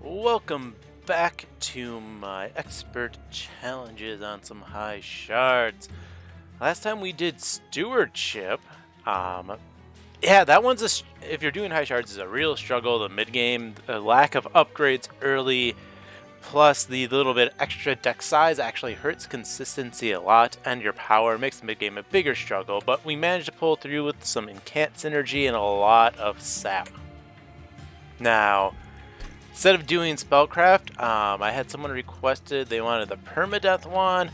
Welcome back to my expert challenges on some high shards. Last time we did stewardship. Yeah, that one's if you're doing high shards is a real struggle. The mid game, the lack of upgrades early, plus the little bit extra deck size actually hurts consistency a lot, and your power makes the mid game a bigger struggle. But we managed to pull through with some Incant synergy and a lot of sap. Now, instead of doing spellcraft, I had someone requested they wanted the Permadeath one,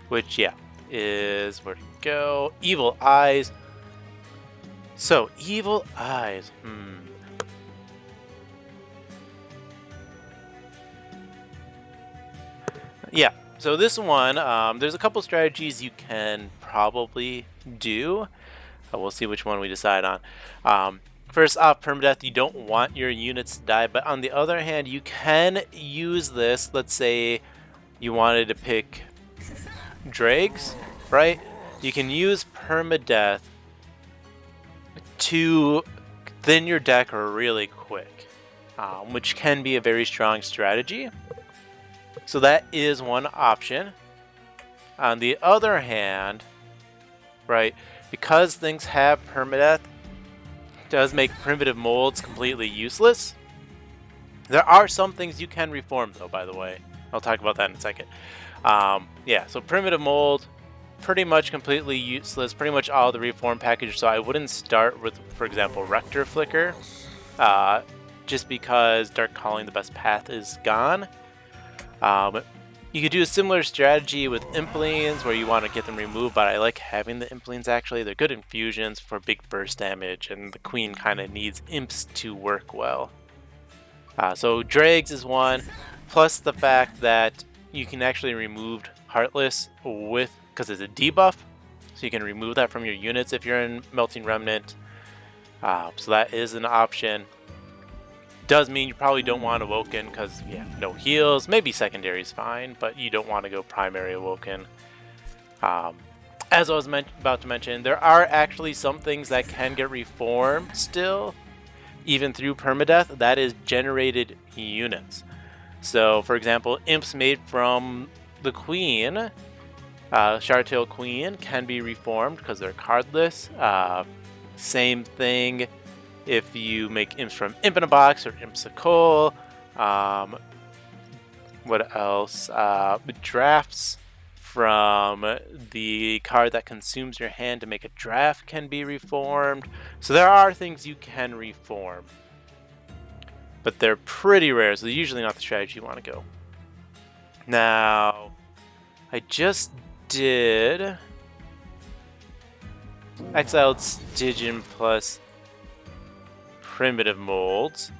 which, yeah, is where to go. Evil Eyes. So, Evil Eyes. Yeah, so this one, there's a couple strategies you can probably do. We'll see which one we decide on. First off, Permadeath, you don't want your units to die, but on the other hand, you can use this. Let's say you wanted to pick Dregs, right? You can use Permadeath to thin your deck really quick, which can be a very strong strategy. So that is one option. On the other hand, right, because things have Permadeath, does make primitive molds completely useless. There are some things you can reform, though, by the way. I'll talk about that in a second. Yeah, so primitive mold, pretty much completely useless, pretty much all the reform package, so I wouldn't start with, for example, Rector Flicker, just because Dark Calling, the best path, is gone. You could do a similar strategy with Implings where you want to get them removed, but I like having the Implings actually. They're good infusions for big burst damage, and the Queen kind of needs Imps to work well. So Dregs is one, plus the fact that you can actually remove Heartless because it's a debuff, so you can remove that from your units if you're in Melting Remnant. So that is an option. Does mean you probably don't want Awoken because, yeah, no heals. Maybe secondary is fine, but you don't want to go primary Awoken. As I was about to mention, there are actually some things that can get reformed still, even through Permadeath. That is generated units. So, for example, Imps made from the Queen, Shardtail Queen, can be reformed because they're cardless. Same thing if you make Imps from Imp in a Box or Imps of Coal. What else? Drafts from the card that consumes your hand to make a draft can be reformed. So there are things you can reform, but they're pretty rare, so they're usually not the strategy you want to go. Now, I just did Exiled Stygian plus primitive molds.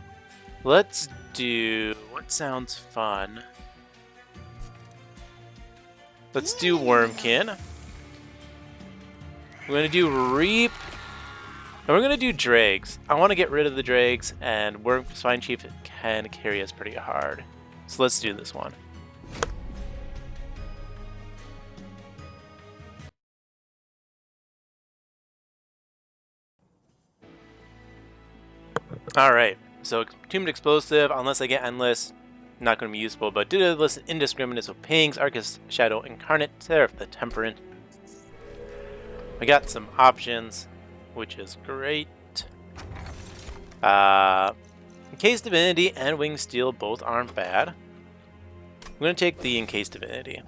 Let's do what sounds fun. Let's do Wormkin. We're gonna do Reap, and we're gonna do Dregs. I want to get rid of the Dregs, and Spine Chief can carry us pretty hard. So let's do this one. Alright, so Entombed Explosive, unless I get Endless, not going to be useful, but Daedalus the Indiscriminate, so Pings, Archus, Shadow, Incarnate, Seraph the Temperant. I got some options, which is great. Encased Divinity and Winged Steel both aren't bad. I'm going to take the Encased Divinity.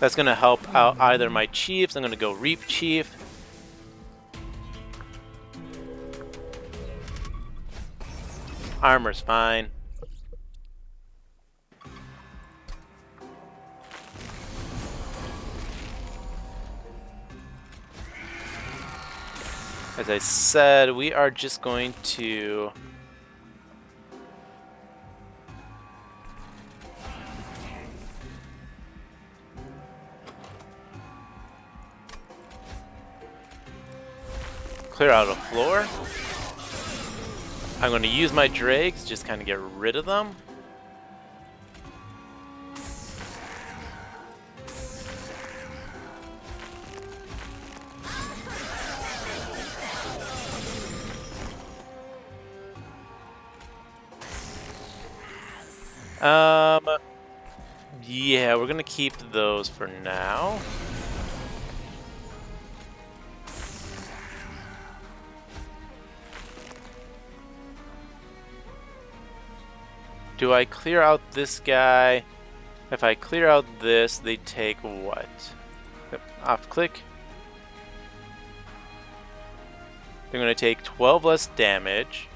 That's going to help out either my Chiefs. I'm going to go Reap Chief. Armor's fine. As I said, we are just going to clear out a floor. I'm going to use my Dregs, just kind of get rid of them. Yeah, we're gonna keep those for now. Do I clear out this guy? If I clear out this, they take what? Yep, off click. They're going to take 12 less damage.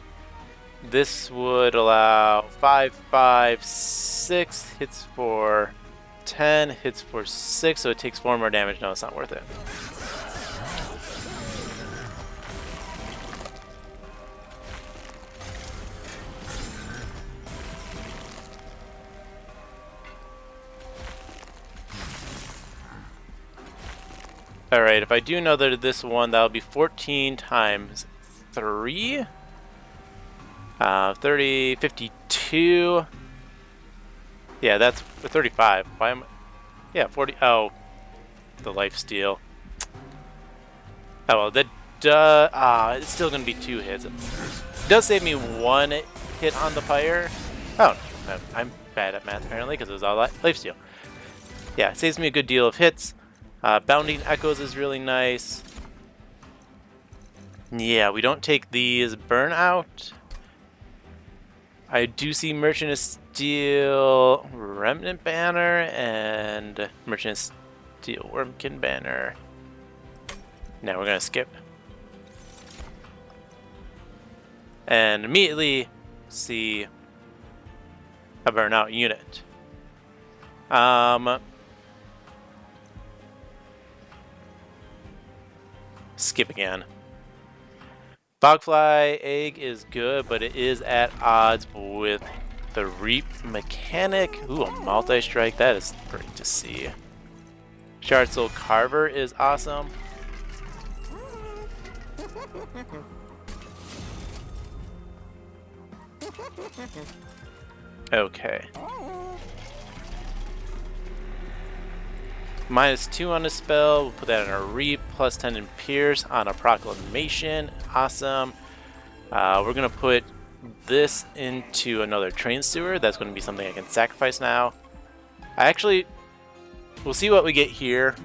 This would allow 5, 5, 6 hits for 10, hits for 6, so it takes 4 more damage. No, it's not worth it. Alright, if I do another this one, that'll be 14 times 3. 30, 52. Yeah, that's 35. Why am I? Yeah, 40. Oh, the life steal. Oh, well, that it's still going to be 2 hits. It does save me 1 hit on the pyre. Oh, no, I'm bad at math apparently because it was all life steal. Yeah, it saves me a good deal of hits. Bounding Echoes is really nice. Yeah, we don't take these. Burnout. I do see Merchant of Steel, Remnant Banner, and Merchant of Steel, Wormkin Banner. Now we're going to skip. And immediately see a Burnout unit. Skip again. Fogfly Egg is good, but it is at odds with the Reap mechanic. Ooh, a multi-strike. That is great to see. Shard Soul Carver is awesome. Okay. -2 on a spell, we'll put that in a Reap, plus 10 in Pierce on a Proclamation. Awesome. We're going to put this into another Train Sewer. That's going to be something I can sacrifice now. We'll see what we get here.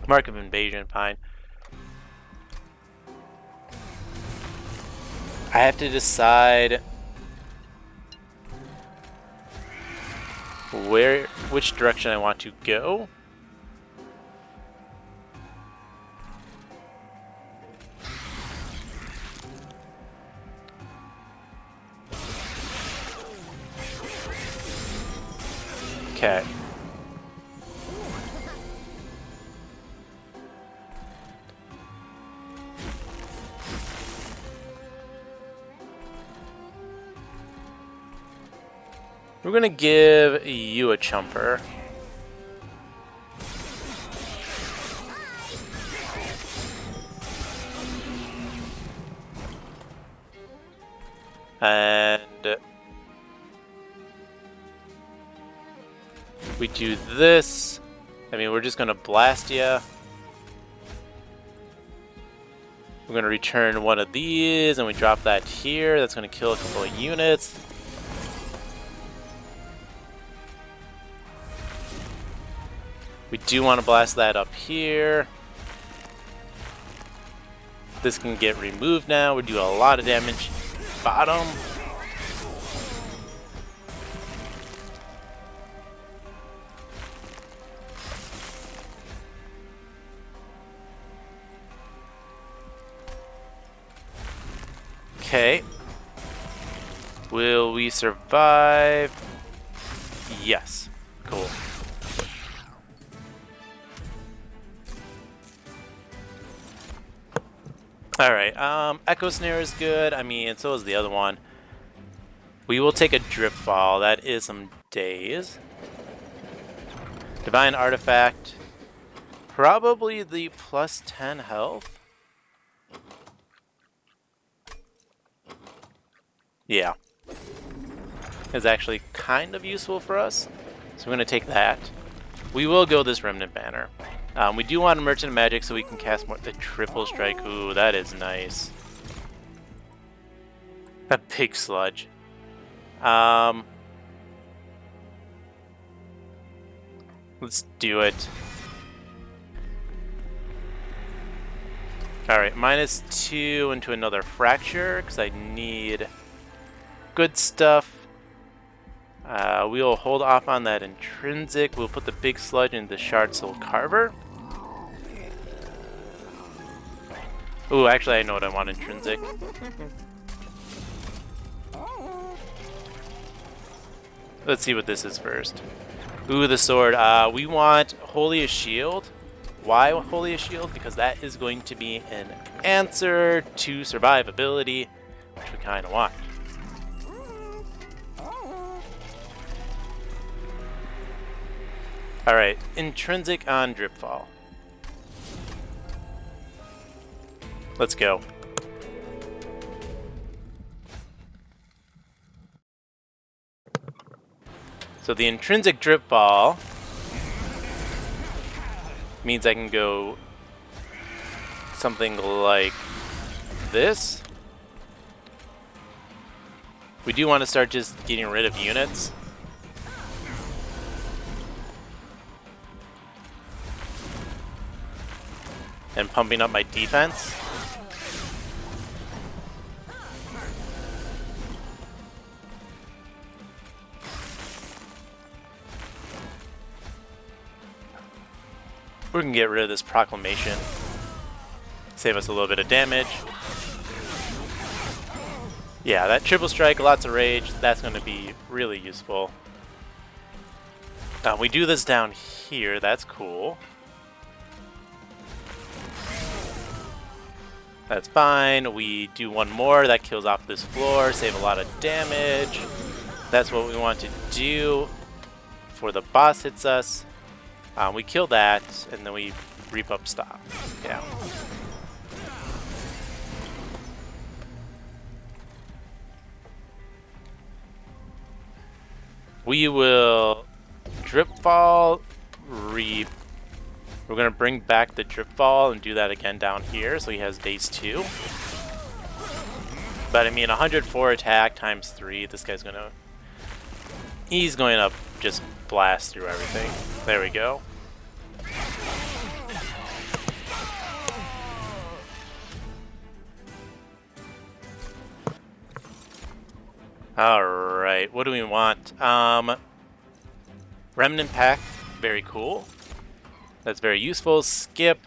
Mark of Invasion, fine. I have to decide which direction I want to go. Okay. We're gonna give you a chumper. And we do this. I mean, we're just gonna blast you. We're gonna return one of these, and we drop that here. That's gonna kill a couple of units. We do want to blast that up here. This can get removed now. We do a lot of damage. Bottom. Okay. Will we survive? Yes. Cool. Alright, Echo Snare is good. I mean, so is the other one. We will take a Drip Fall. That is some days. Divine Artifact. Probably the plus 10 health. Yeah. Is actually kind of useful for us. So we're going to take that. We will go this Remnant Banner. We do want a Merchant of Magic so we can cast more. The Triple Strike. Ooh, that is nice. A big sludge. Let's do it. Alright, -2 into another fracture, because I need good stuff. We'll hold off on that intrinsic. We'll put the big sludge into the shard soul carver. Ooh, actually I know what I want intrinsic. Let's see what this is first. Ooh, the sword. We want Holiest Shield. Why Holiest Shield? Because that is going to be an answer to survivability, which we kind of want. Alright, intrinsic on Dripfall. Let's go. So the intrinsic Dripfall means I can go something like this. We do want to start just getting rid of units. And pumping up my defense. We can get rid of this proclamation. Save us a little bit of damage. Yeah, that triple strike, lots of rage, that's going to be really useful. We do this down here, that's cool. That's fine. We do one more, that kills off this floor, save a lot of damage. That's what we want to do before the boss hits us. We kill that, and then we reap up stop. Yeah. We will Dripfall, reap. We're going to bring back the Dripfall and do that again down here, so he has days 2. But I mean, 104 attack times 3, this guy's going to... He's going to just blast through everything. There we go. Alright, what do we want? Remnant Pack, very cool. That's very useful. Skip.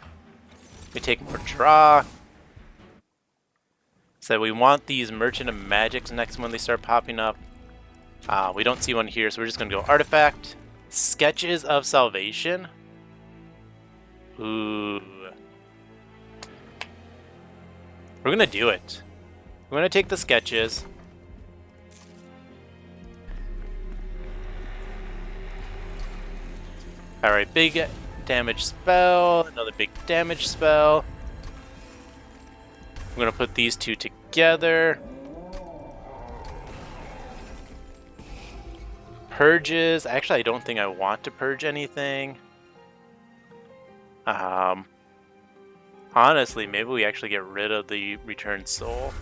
We take more draw. So we want these Merchant of Magics next when they start popping up. We don't see one here, so we're just going to go Artifact. Sketches of Salvation. Ooh. We're going to do it. We're going to take the sketches. Alright, big damage spell, another big damage spell. I'm going to put these two together. Purges. Actually, I don't think I want to purge anything. Honestly, maybe we actually get rid of the Returned Soul.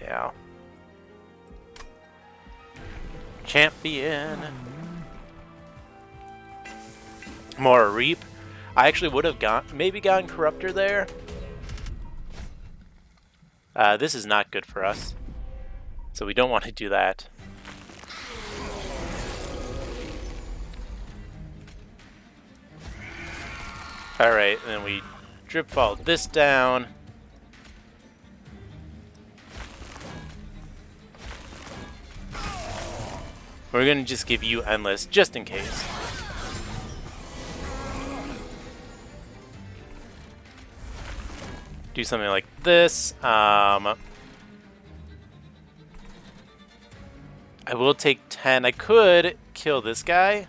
Yeah. Champion. More Reap. I actually would have maybe gotten Corruptor there. This is not good for us. So we don't want to do that. Alright, and then we Dripfall this down. We're going to just give you Endless, just in case. Do something like this. I will take 10. I could kill this guy.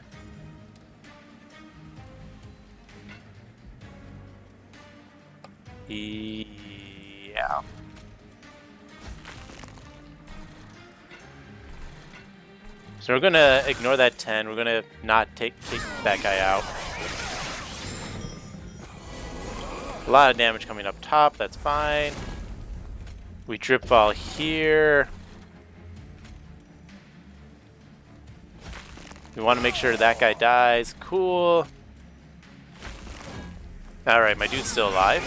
Yeah. So we're gonna ignore that 10. We're gonna not take that guy out. A lot of damage coming up top, that's fine. We Dripfall here. We want to make sure that guy dies. Cool. Alright, my dude's still alive.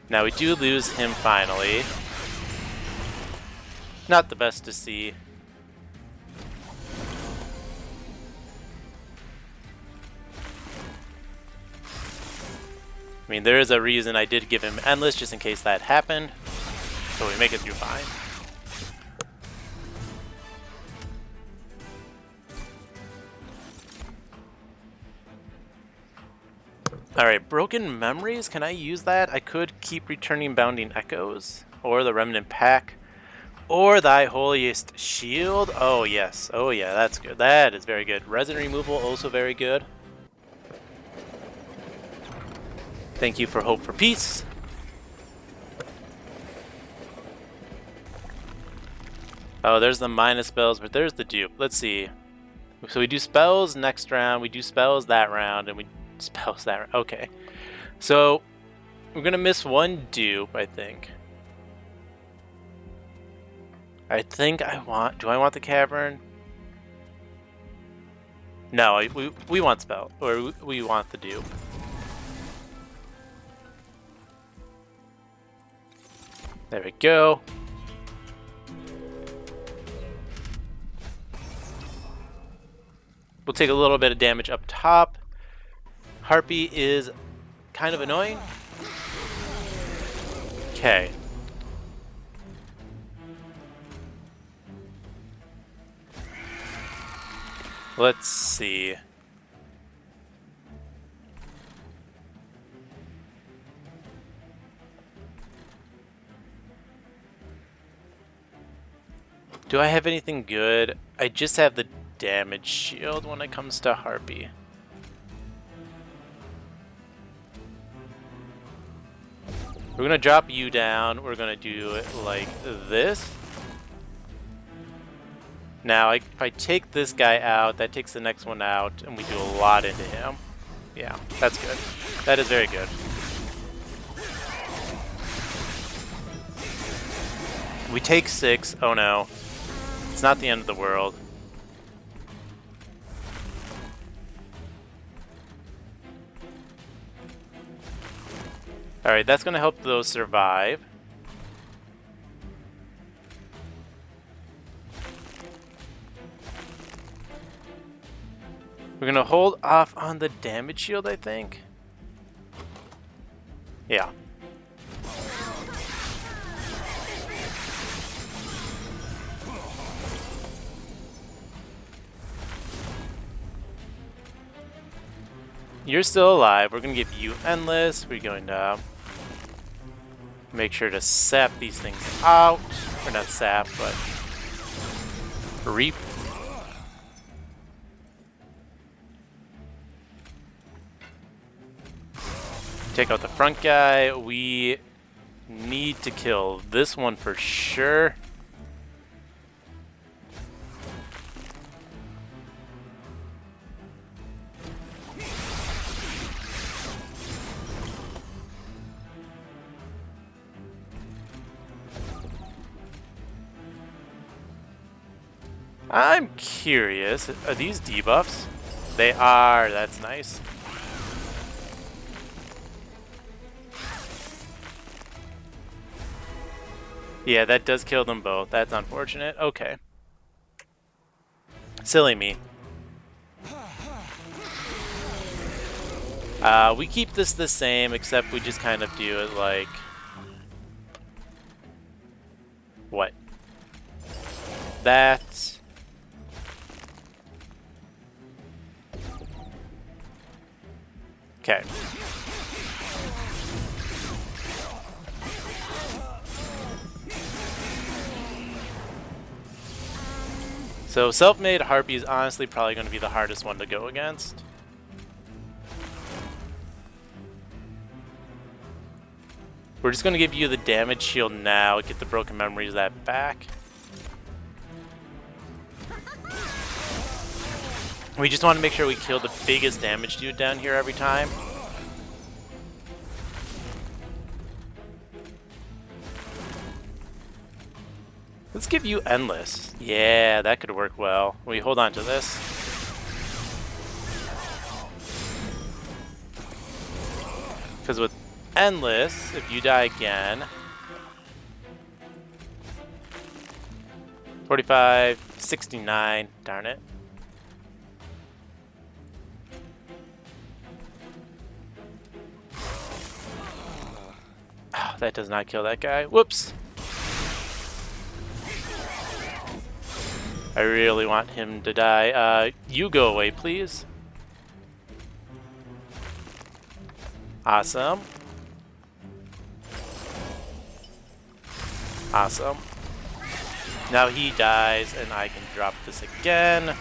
Now we do lose him finally. Not the best to see. I mean, there is a reason I did give him Endless just in case that happened. So we make it through fine. Alright, Broken Memories, can I use that? I could keep returning Bounding Echoes, or the Remnant Pack, or Thy Holiest Shield. Oh yes, oh yeah, that's good. That is very good. Resin Removal, also very good. Thank you for Hope for Peace. Oh, there's the minus spells, but there's the dupe. Let's see. So we do spells next round, we do spells that round, and we spells that round. Okay. So we're gonna miss one dupe, I think. I think I want. Do I want the cavern? No, we want spell, or we want the dupe. There we go. We'll take a little bit of damage up top. Harpy is kind of annoying. Okay. Let's see. Do I have anything good? I just have the damage shield when it comes to Harpy. We're gonna drop you down. We're gonna do it like this. Now, if I take this guy out, that takes the next one out, and we do a lot into him. Yeah, that's good. That is very good. We take 6. Oh no. It's not the end of the world. Alright, that's going to help those survive. We're going to hold off on the damage shield, I think. Yeah. You're still alive. We're going to give you Endless. We're going to make sure to sap these things out. Or not sap, but reap. Take out the front guy. We need to kill this one for sure. I'm curious, are these debuffs? They are, that's nice. Yeah, that does kill them both. That's unfortunate. Okay. Silly me. We keep this the same, except we just kind of do it like... What? That... Okay. So self-made Harpy is honestly probably going to be the hardest one to go against. We're just going to give you the damage shield now, get the broken memories of that back. We just want to make sure we kill the biggest damage dude down here every time. Let's give you Endless. Yeah, that could work well. We hold on to this. Because with Endless, if you die again... 45, 69, darn it. Oh, that does not kill that guy. Whoops. I really want him to die. You go away, please. Awesome. Awesome. Now he dies, and I can drop this again.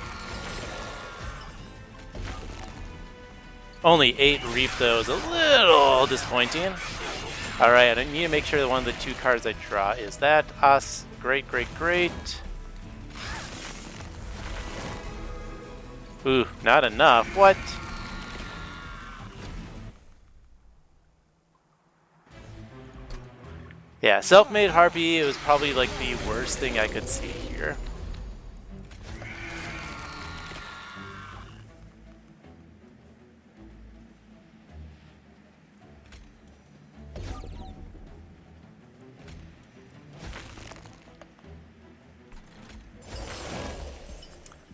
Only 8 reap, though, is a little disappointing. Alright, I need to make sure that one of the 2 cards I draw is that. Us. Great, great, great. Ooh, not enough. What? Yeah, Self-Made Harpy, it was probably like the worst thing I could see here.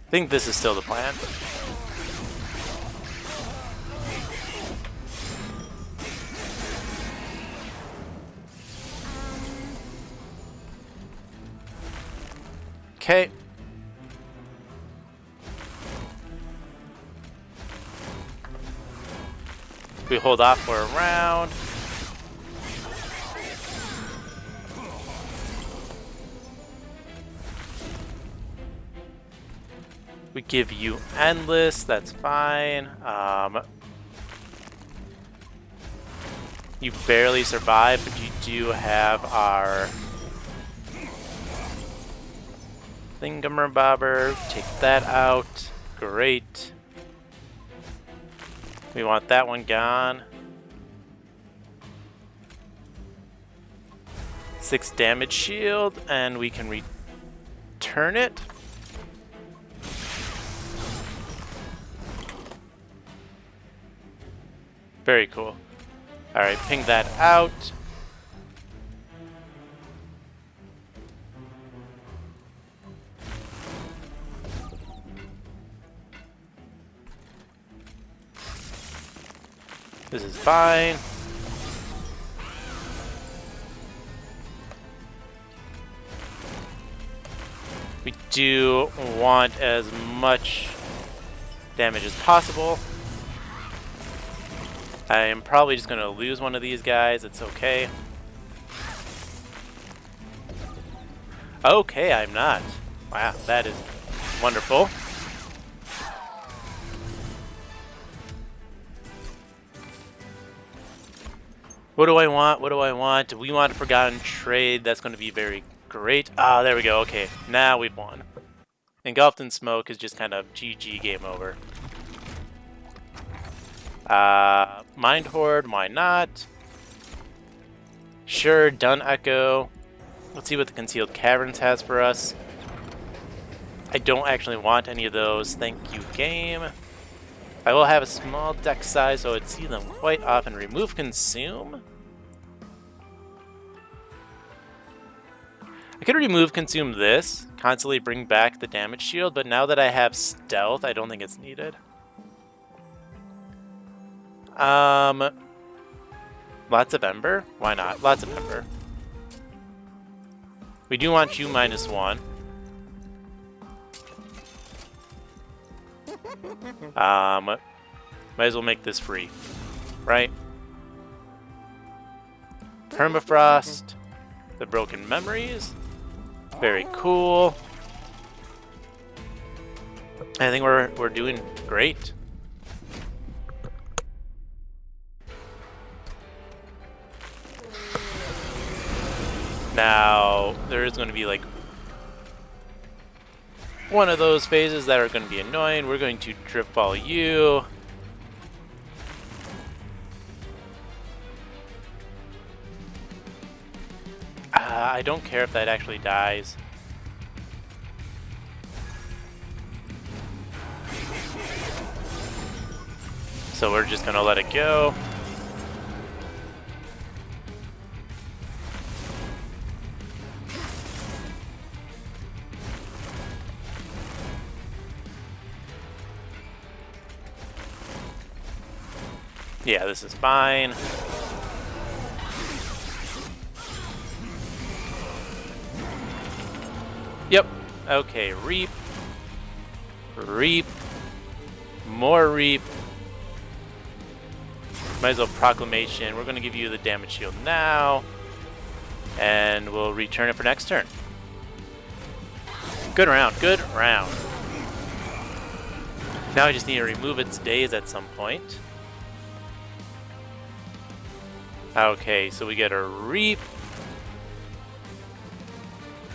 I think this is still the plan. Okay. We hold off for a round. We give you Endless, that's fine. You barely survive, but you do have our Thingamabobber. Take that out. Great. We want that one gone. 6 damage shield, and we can return it. Very cool. Alright, ping that out. This is fine. We do want as much damage as possible. I am probably just going to lose one of these guys. It's okay. Okay, I'm not. Wow, that is wonderful. What do I want? What do I want? We want a Forgotten Trade. That's going to be very great. Ah, there we go. Okay, now we've won. Engulfed in Smoke is just kind of GG, game over. Mind Horde, why not? Sure, Dun Echo. Let's see what the Concealed Caverns has for us. I don't actually want any of those. Thank you, game. I will have a small deck size, so I'd see them quite often. Remove Consume. I could remove Consume this, constantly bring back the damage shield, but now that I have Stealth, I don't think it's needed. Lots of Ember? Why not? Lots of Ember. We do want you -1. Might as well make this free, right? Permafrost, the Broken Memories, very cool. I think we're doing great. Now there is going to be like one of those phases that are going to be annoying. We're going to Drip Fall you. I don't care if that actually dies. So we're just gonna let it go. Yeah, this is fine. Yep. Okay, reap. Reap. More reap. Might as well proclamation. We're going to give you the damage shield now. And we'll return it for next turn. Good round. Good round. Now I just need to remove its daze at some point. Okay, so we get a reap.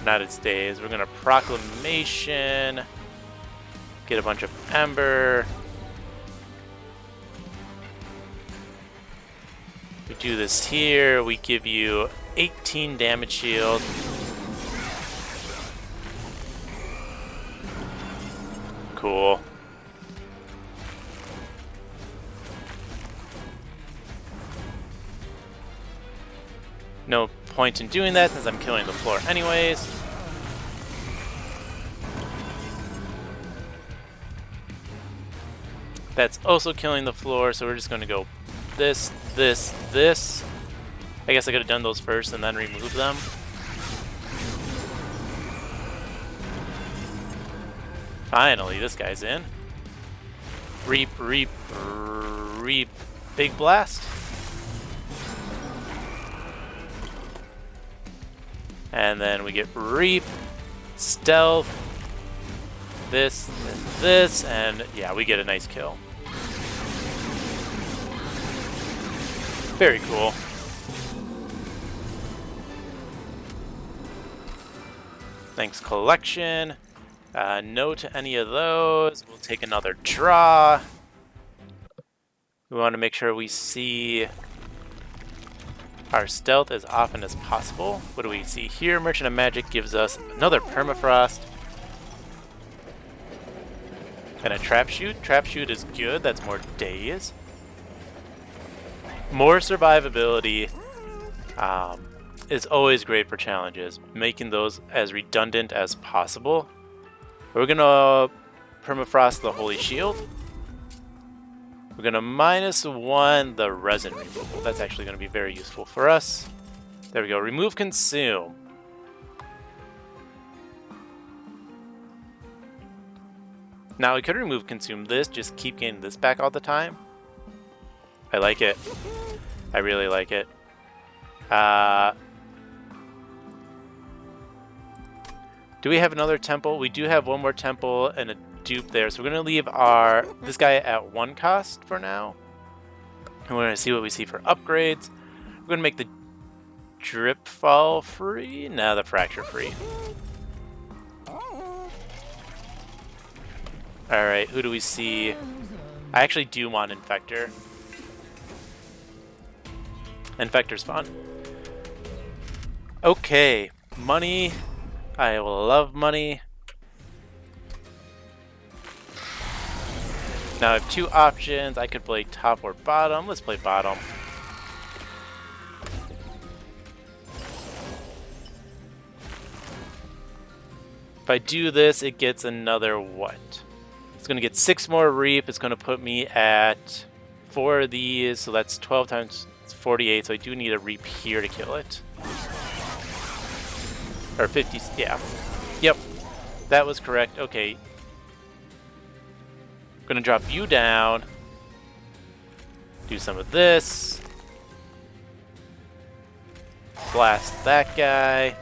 Not its days. We're gonna proclamation. Get a bunch of ember. We do this here. We give you 18 damage shield. Cool. No point in doing that since I'm killing the floor anyways. That's also killing the floor, so we're just going to go this, this, this. I guess I could have done those first and then remove them. Finally, this guy's in. Reap, reap, reap. Big blast. And then we get reap, stealth, this, and this, and yeah, we get a nice kill. Very cool. Thanks, collection. No to any of those. We'll take another draw. We want to make sure we see our stealth as often as possible. What do we see here? Merchant of Magic gives us another permafrost. And a trap shoot. Trap shoot is good. That's more days. More survivability is always great for challenges. Making those as redundant as possible. We're gonna permafrost the Holy Shield. We're gonna -1 the resin removal. That's actually gonna be very useful for us. There we go. Remove consume. Now we could remove consume this, just keep getting this back all the time. I like it. I really like it. Do we have another temple? We do have one more temple and a dupe there, so we're gonna leave this guy at 1 cost for now. And we're gonna see what we see for upgrades. We're gonna make the drip fall free. No, the fracture free. Alright, who do we see? I actually do want Infector. Infector's fun. Okay, money. I love money. Now I have 2 options. I could play top or bottom. Let's play bottom. If I do this, it gets another what? It's going to get 6 more reap. It's going to put me at 4 of these. So that's 12 times 48. So I do need a reap here to kill it. Or 50, yeah. Yep, that was correct. Okay. I'm gonna drop you down. Do some of this. Blast that guy.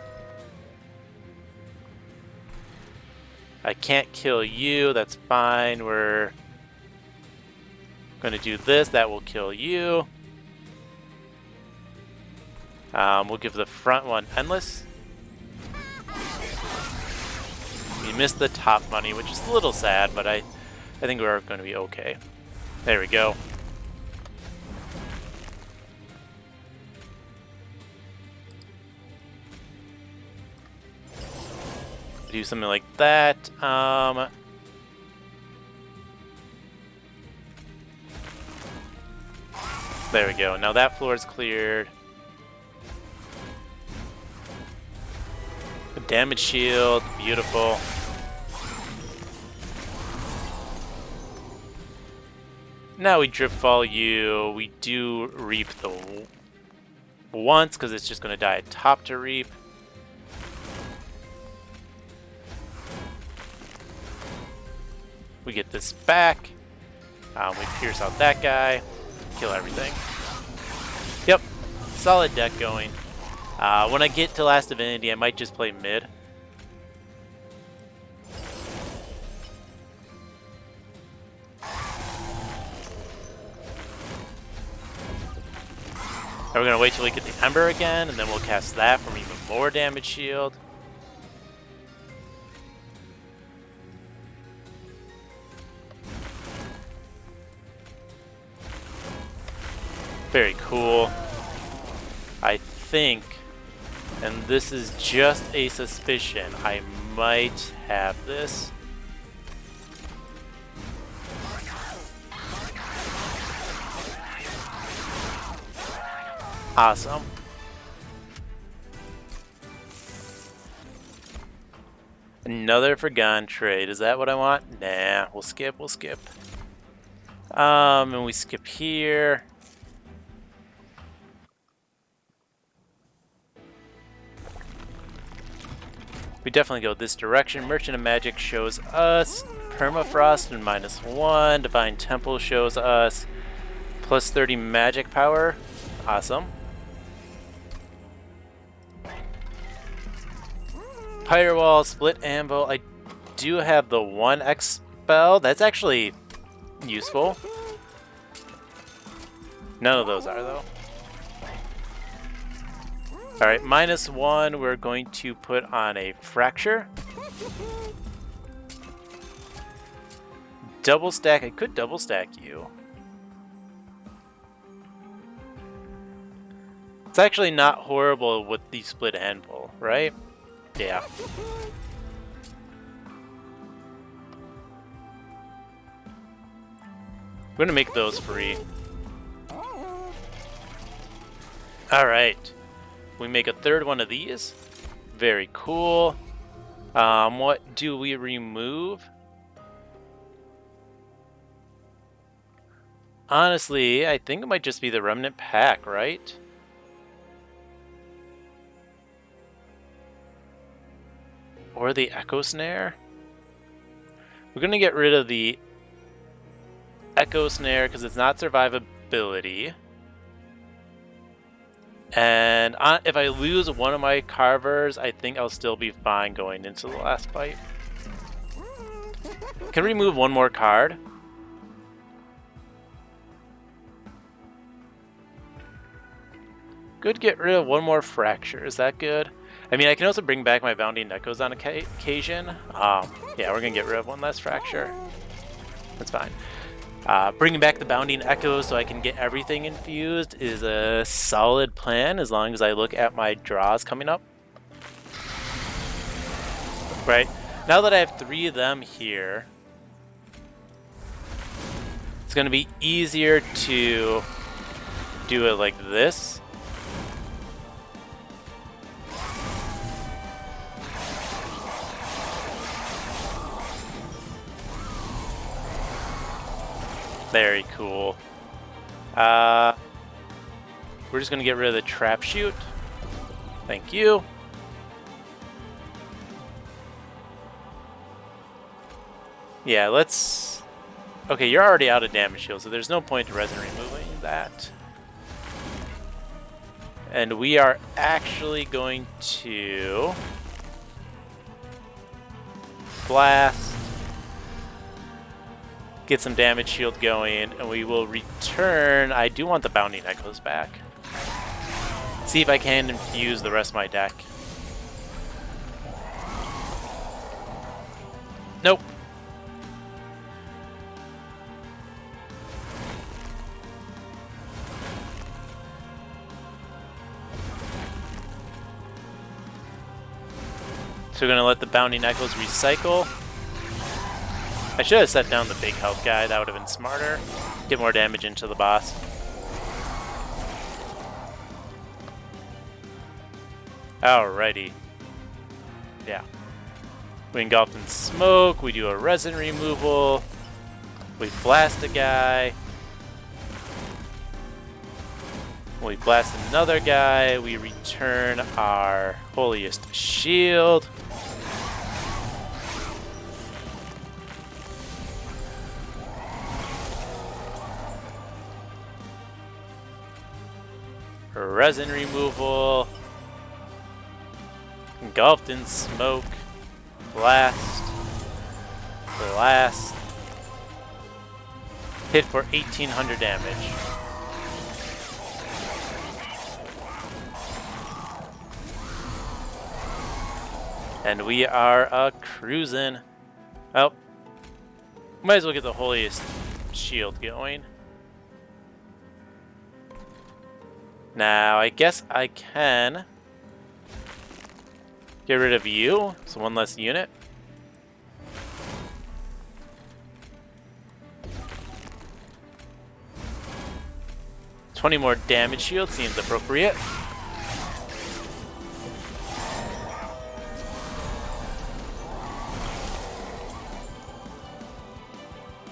I can't kill you, that's fine. We're gonna do this, that will kill you. We'll give the front one endless. We missed the top money, which is a little sad, but I think we're going to be okay. There we go. Do something like that. There we go. Now that floor is cleared. The damage shield, beautiful. Now we drip fall you. We do reap the once because it's just going to die at top to reap. We get this back. We pierce out that guy. Kill everything. Yep. Solid deck going. When I get to Last Divinity, I might just play mid. And we're going to wait till we get the Ember again, and then we'll cast that for even more damage shield. Very cool. I think, and this is just a suspicion, I might have this. Awesome. Another Forgone trade. Is that what I want? Nah, we'll skip, and we skip here. We definitely go this direction. Merchant of Magic shows us Permafrost and -1. Divine Temple shows us plus 30 magic power. Awesome. Firewall, Split Anvil. I do have the 1x spell. That's actually useful. None of those are, though. Alright, -1, we're going to put on a Fracture. Double stack, I could double stack you. It's actually not horrible with the Split Anvil, right? Yeah. I'm gonna make those free. Alright. We make a third one of these. Very cool. What do we remove? Honestly, I think it might just be the Remnant Pack, right? Or the Echo Snare? We're going to get rid of the Echo Snare because it's not survivability. And if I lose one of my carvers, I think I'll still be fine going into the last fight. Can we remove one more card? Good, get rid of one more Fracture. Is that good? I mean, I can also bring back my Bounding Echoes on occasion. Yeah, we're going to get rid of one less Fracture. That's fine. Bringing back the Bounding Echoes so I can get everything infused is a solid plan as long as I look at my draws coming up. Right, now that I have 3 of them here, it's going to be easier to do it like this. Very cool. We're just going to get rid of the Trap Shoot. Thank you. Yeah, let's... Okay, you're already out of damage shield, so there's no point to resin removing that. And we are actually going to... Blast. Get some damage shield going, and we will return. I do want the Bounding Echoes back. See if I can infuse the rest of my deck. Nope. So we're going to let the Bounding Echoes recycle. I should have set down the big health guy, that would have been smarter. Get more damage into the boss. Alrighty. Yeah. We engulfed in smoke, we do a resin removal, we blast a guy, we blast another guy, we return our holiest shield. Resin removal, engulfed in smoke, blast, blast, hit for 1800 damage. And we are cruising. Oh, might as well get the holiest shield going. Now, I guess I can get rid of you, so one less unit. $20 more damage shield seems appropriate.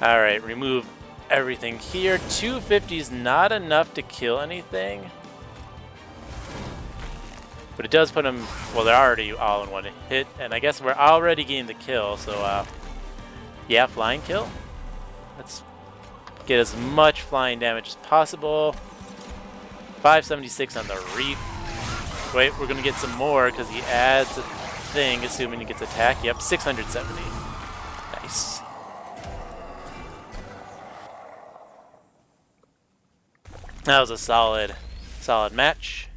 Alright, remove everything here. 250 is not enough to kill anything. But it does put them, well, they're already all in one hit, and I guess we're already getting the kill, so, yeah, flying kill. Let's get as much flying damage as possible. 576 on the reef. Wait, we're gonna get some more, because he adds a thing, assuming he gets attack. Yep, 670. Nice. That was a solid match.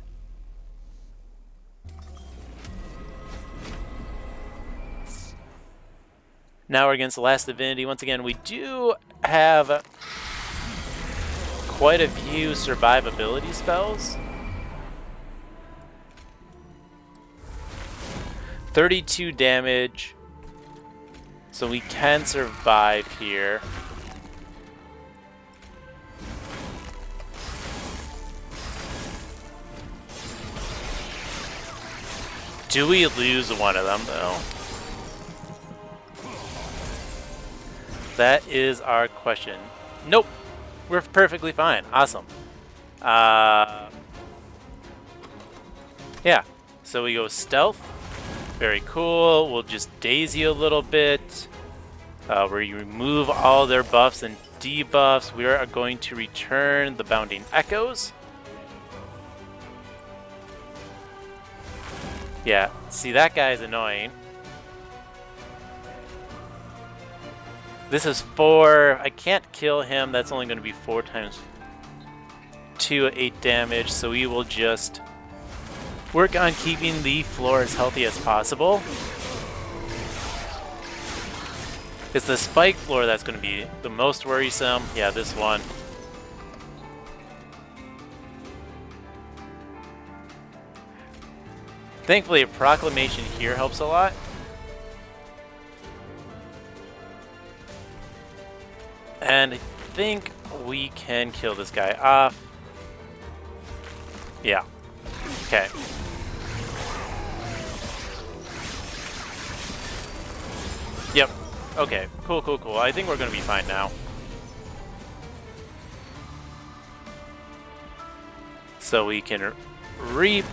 Now we're against the Last Divinity. Once again, we do have quite a few survivability spells. 32 damage. So we can survive here. Do we lose one of them, though? That is our question. Nope. We're perfectly fine. Awesome. Yeah. So we go stealth. Very cool. We'll just daze you a little bit. We remove all their buffs and debuffs. We are going to return the Bounding Echoes. Yeah. See, that guy's annoying. This is 4. I can't kill him. That's only going to be 4 times 2 at 8 damage. So we will just work on keeping the floor as healthy as possible. It's the spike floor that's going to be the most worrisome. Yeah, this one. Thankfully, a proclamation here helps a lot. And I think we can kill this guy off. Yeah. Okay. Yep. Okay. Cool, cool, cool. I think we're going to be fine now. So we can reap.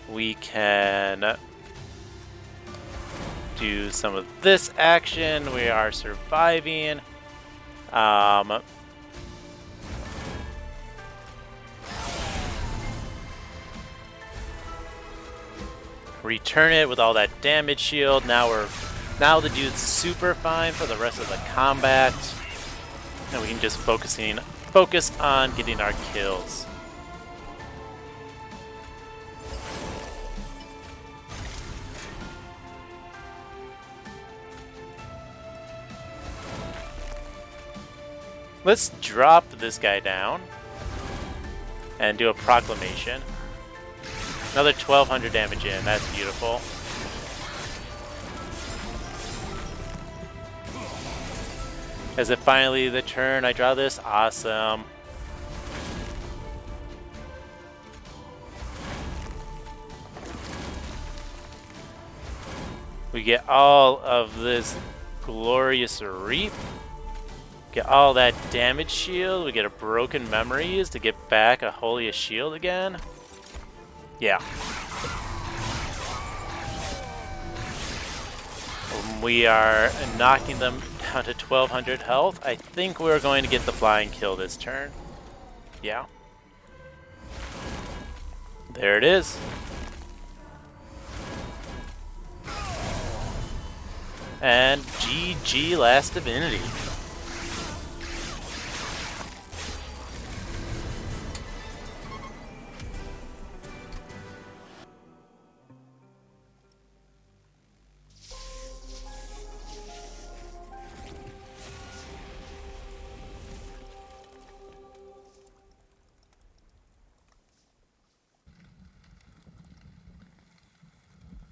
We can do some of this action. We are surviving. Return it with all that damage shield. Now the dude's super fine for the rest of the combat, and we can just focus on getting our kills. Let's drop this guy down and do a proclamation. Another 1200 damage in. That's beautiful. Is it finally the turn? I draw this? Awesome. We get all of this glorious reap. Get all that damage shield. We get a broken memories to get back a holiest shield again. Yeah. We are knocking them down to 1200 health. I think we're going to get the flying kill this turn. Yeah. There it is. And GG Last Divinity.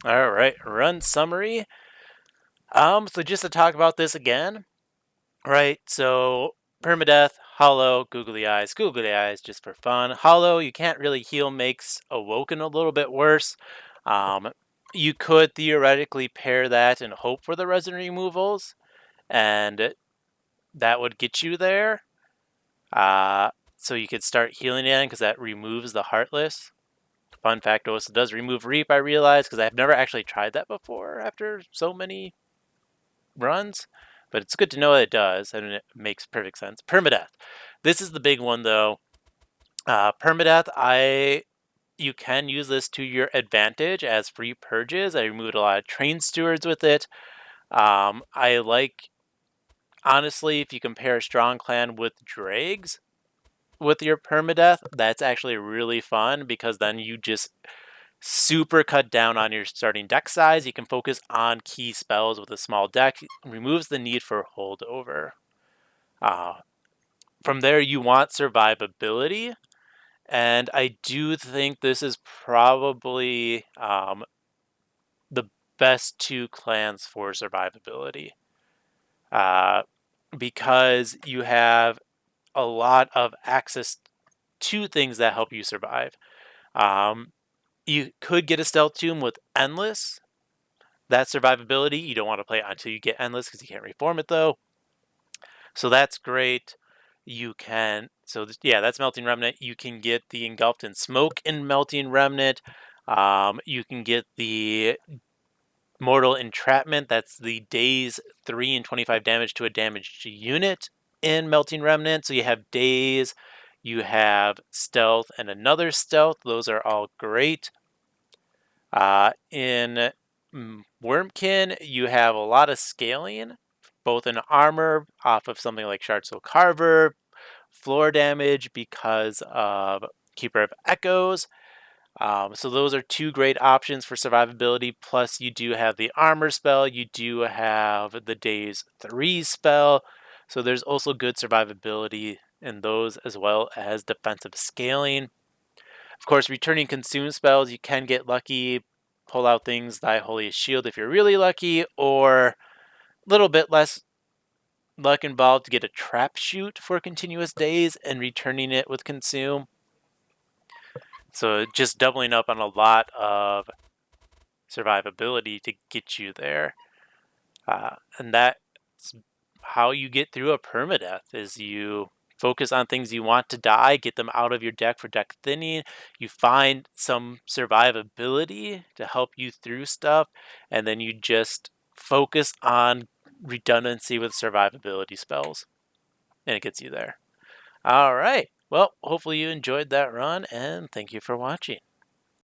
All right, run summary. So just to talk about this again, right? So Permadeath, Hollow, Googly Eyes just for fun. Hollow, you can't really heal, makes Awoken a little bit worse. You could theoretically pair that and hope for the resin removals, and that would get you there. So you could start healing again because that removes the Heartless. Fun fact, also does remove Reap, I realize, because I've never actually tried that before after so many runs. But it's good to know that it does, and it makes perfect sense. Permadeath. This is the big one, though. Permadeath, you can use this to your advantage as free purges. I removed a lot of Train Stewards with it. I like, honestly, if you compare Strong Clan with Dregs with your Permadeath, that's actually really fun because then you just super cut down on your starting deck size. You can focus on key spells with a small deck. It removes the need for holdover. From there, you want survivability, and I do think this is probably the best two clans for survivability, because you have a lot of access to things that help you survive. You could get a Stealth Tomb with Endless. That survivability, you don't want to play it until you get Endless because you can't reform it, though. So that's great. You can, that's Melting Remnant. You can get the Engulfed in Smoke in Melting Remnant. You can get the Mortal Entrapment. That's the Daze 3 and 25 damage to a damaged unit in Melting Remnant. So you have Daze, you have Stealth, and another Stealth. Those are all great. In Wormkin, you have a lot of scaling, both in armor off of something like Shard Soul Carver, floor damage because of Keeper of Echoes. So those are two great options for survivability. Plus, you do have the armor spell. You do have the Daze 3 spell. So there's also good survivability in those as well as defensive scaling. Of course, returning consume spells, you can get lucky, pull out things, Thy Holiest Shield if you're really lucky, or a little bit less luck involved to get a Trap Shoot for continuous days and returning it with consume. So just doubling up on a lot of survivability to get you there. And that's how you get through a permadeath, is you focus on things you want to die, get them out of your deck for deck thinning. You find some survivability to help you through stuff, and then you just focus on redundancy with survivability spells, and it gets you there. All right. Well, hopefully you enjoyed that run, and thank you for watching.